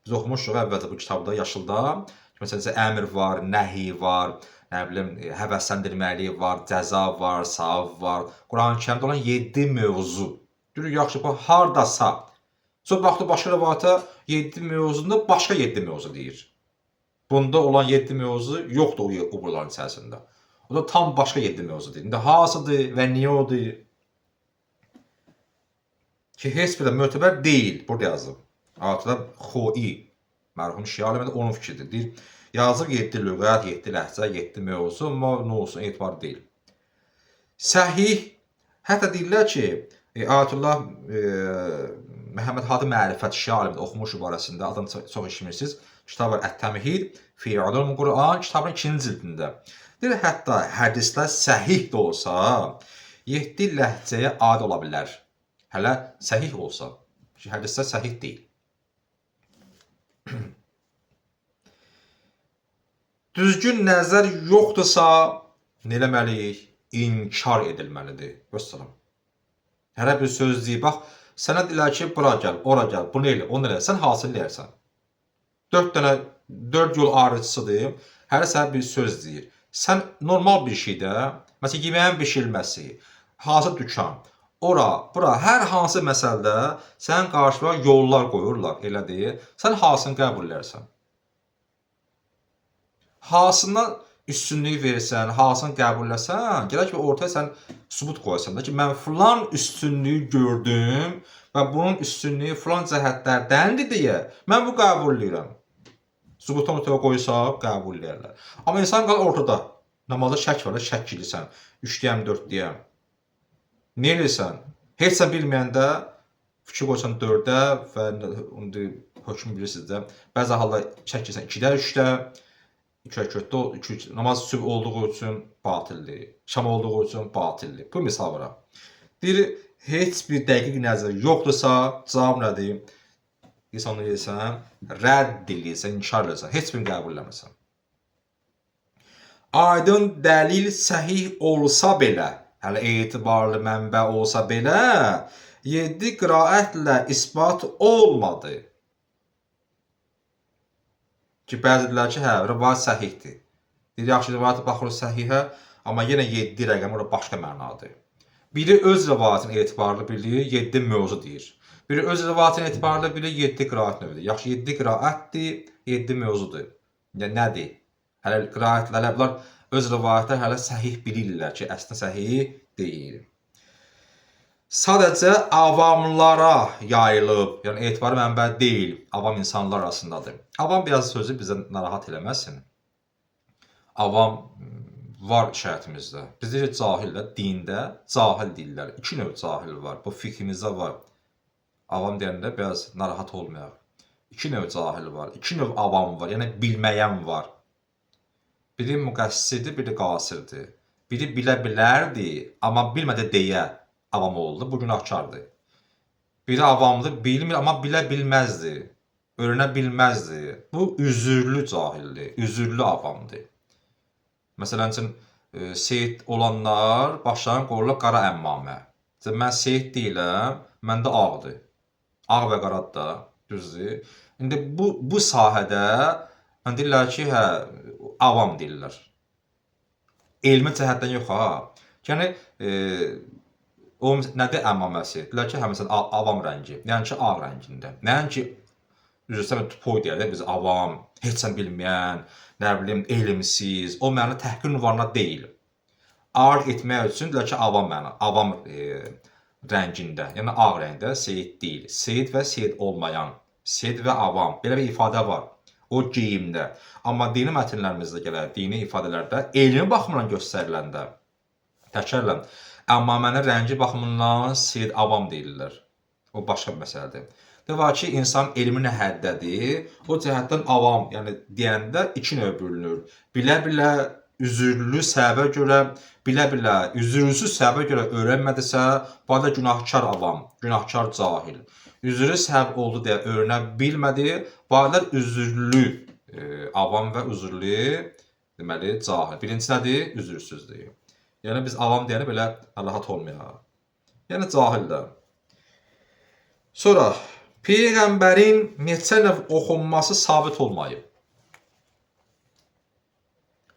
Biz oxumuşuq əvvəlcə bu kitabda, yaşılda. Məsələn, əmr var, nəhi var, nə bilim, həvəsləndirməli var, cəza var, savab var. Quran-Kərimdə olan 7 mövzu. Görür, yaxşı, bu hardasa. Sonra baxdı başqa rivayətə 7 mövzunda başqa 7 mövzu deyir. Bunda olan 7 mövzu yoxdur o bunların içərisində. O da tam başqa 7 mövzudur. İndi hansıdır və niyə odur? Ki, heç bir də mötəbər deyil. Burada yazıb. Altında Xoi, mərhum Şia alimində onun fikridir. Deyir, yazıb 7 lüğət, 7 ləhcə, 7 mövzu, amma nə olsun, etibar deyil. Səhih, hətta deyirlər ki, Ayətullah Məhəmməd Hadi Mərifət Şia alimində oxumuş barəsində, adam çox işimirsiniz. Kitab var, Ət-Təmhid fi Ulumul Quran, kitabın 2-ci cildində. Deyir, hətta hədislər səhih də olsa, 7 ləhcəyə aid ola bilər. Hələ səhih olsa. Çünki hədislər səhih deyil. Düzgün nəzər yoxdursa, nə eləməliyik? İnkar edilməlidir. Vəssalam. Hərə bir söz deyir, bax, sənə deyirlər ki, bura gəl, ora gəl, bunu elə, onu elə. Sən hasil eləyərsən. 4 yol ayrıcısıdır. Hərə sənə bir söz deyir. Sən normal bir şeydə, məsələn, yeməyin bişirilməsi, hansı dükan, ora, bura, hər hansı məsələdə sənin qarşına yollar qoyurlar, elə deyil. Sən hansını qəbul edərsən? Hansından üstünlük verirsən, hansını qəbul edərsən, gərək ki, ortaya sən sübut qoyasan da ki, mən filan üstünlüyü gördüm və bunun üstünlüyü filan cəhətlərdəndir deyə mən bu qəbul edirəm. Sübutdan ortaya qoysaq, qəbul edirlər. Amma insan qalır ortada. Namazda şək var, şək edirsən. 3 deyəm, 4 deyəm. Nə edirsən? Heç sən bilməyəndə fikir qoysan 4-də və hökm bilirsiniz də. Bəzi halda şək edirsən 2-də, 3-də, 2 rəkətdə, namaz sübh olduğu üçün batildir. Şam olduğu üçün batildir. Bu misal var. Deyir, heç bir dəqiq nəzər yoxdursa, cavab nədir? İnsanı edirsən, rədd edirsən, inkar edirsən, heç birini qəbul eləmirsən. Aydın dəlil səhih olsa belə, hələ etibarlı mənbə olsa belə, 7 qiraətlə isbat olmadı. Ki, bəzilər ki, hə, rivayət səhihdir. Deyir, yaxşı, rivayətə baxırıq səhihə, amma yenə 7 rəqəm orada başqa mənadır. Biri öz rivayətini etibarlı bilir, 7 mövzu deyir. Biri öz rivayətini etibarlı bilir, 7 qiraət növüdür. Yaxşı, 7 qiraətdir, 7 mövzudur. Yəni, nədir? Hələ qiraətlər, bunlar öz rivayətlər hələ səhih bilirlər ki, əslində səhih deyil. Sadəcə avamlara yayılıb, yəni etibarı mənbə deyil, avam insanlar arasındadır. Avam biraz sözü bizə narahat eləməsin. Avam var şərtimizdə. Biz deyirik cahildə, dində cahil deyirlər. 2 növ cahil var, bu fikrimizdə var. Avam deyəndə biraz narahat olmayaq. 2 növ cahil var, 2 növ avam var, yəni bilməyən var. Biri müqəssirdir, biri qasirdir. Biri bilə bilərdi, amma bilmədi deyə avam oldu, bu günahkardır. Biri avamdır, bilmir, amma bilə bilməzdi, öyrənə bilməzdi. Bu üzürlü cahildir, üzürlü avamdır. Məsələn üçün, seyid olanlar başlarını qoyurlar qara əmmamə. Mən seyid deyiləm, məndə ağdır. Ağ və qaradır da, düzdür. İndi bu sahədə deyirlər ki, hə, avam deyirlər. Elmi cəhətdən yox, ha. Yəni, o nədir əmmaməsi? Deyirlər ki, hə, məsələn, avam rəngi, yəni ki, ağ rəngində. Nəinki, üzrsən, tupoy deyərlər, biz avam, heç sən bilməyən, nə bilim, elmsiz, o mənə təhqir ünvanına deyil. Ağır etmək üçün deyirlər ki, avam rəngində, yəni ağ rəngdə seyid deyil. Seyid və seyid olmayan, seyid və avam, belə bir ifadə var o geyimdə. Amma dini mətnlərimizdə gələr, dini ifadələrdə elmi baxımından göstəriləndə, təkərlən, əmmamənin rəngi baxımından seyid avam deyirlər. O başqa bir məsələdir. Var ki, insan elmi həddədir, o cəhətdən avam, yəni deyəndə 2 növ bölünür. Bilə-bilə, üzürlü səbəbə görə, bilə-bilə, üzürsüz səbəbə görə öyrənmədisə, bu da günahkar avam, günahkar cahil. Üzürü səbəb oldu deyə öyrənə bilmədi, bu da üzürlü avam və üzürlü, deməli, cahil. Birincisi nədir? Üzürsüzdür. Yəni, biz avam deyəni belə rahat olmayaq. Yəni, cahil də. Sonra, Peyğəmbərin neçə növ oxunması sabit olmayıb.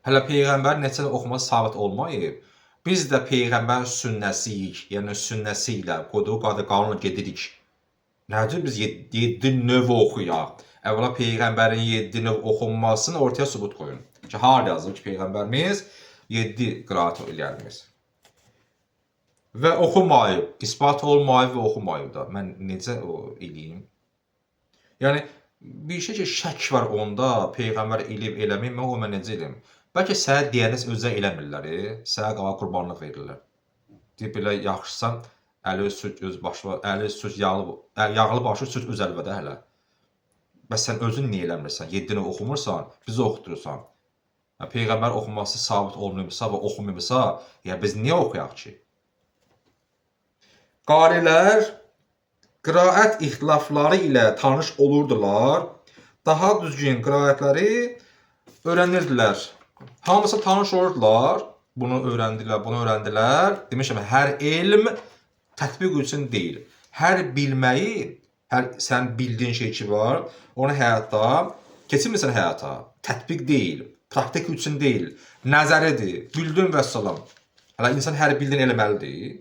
Hələ Peyğəmbərin neçə növ oxunması sabit olmayıb. Biz də Peyğəmbər sünnəsiyik, yəni sünnəsi ilə, qoyduğu qanunla gedirik. Nədir biz 7 növ oxuyaq? Əvvəla Peyğəmbərin 7 növ oxunmasını ortaya sübut qoyun. Ki, har yazılır ki, Peyğəmbərimiz 7 qiraat eləyərmiş. Və oxumayıb, isbat olmayıb və oxumayıb da. Mən necə eləyim? Yəni, bir şey ki, şək var onda, Peyğəmbər eləyib eləməyib, mən necə eləyim? Bəlkə sənə deyəniz özə eləmirlər, sənə qala qurbanlıq verirlər. Deyib, belə yaxşısan, əli süt öz başına, əli süt yağlı başı süt öz əlbədə hələ. Bəs sən özün niyə eləmirsən? 7 növ oxumursan, bizi oxutursan. Peyğəmbər oxunması sabit olmayıbsa və oxumayıbsa, biz niyə oxuyaq ki? Qarilər qiraət ixtilafları ilə tanış olurdular, daha düzgün qiraətləri öyrənirdilər. Hamısı tanış olurdular, bunu öyrəndilər. Demişəm, hər elm tətbiq üçün deyil. Hər bilməyi, sən bildiyin şey ki var, onu həyata, keçirmirsən həyata, tətbiq deyil, praktik üçün deyil, nəzəridir, bildin və salam. Hələ insan hər bildiyini eləməlidir.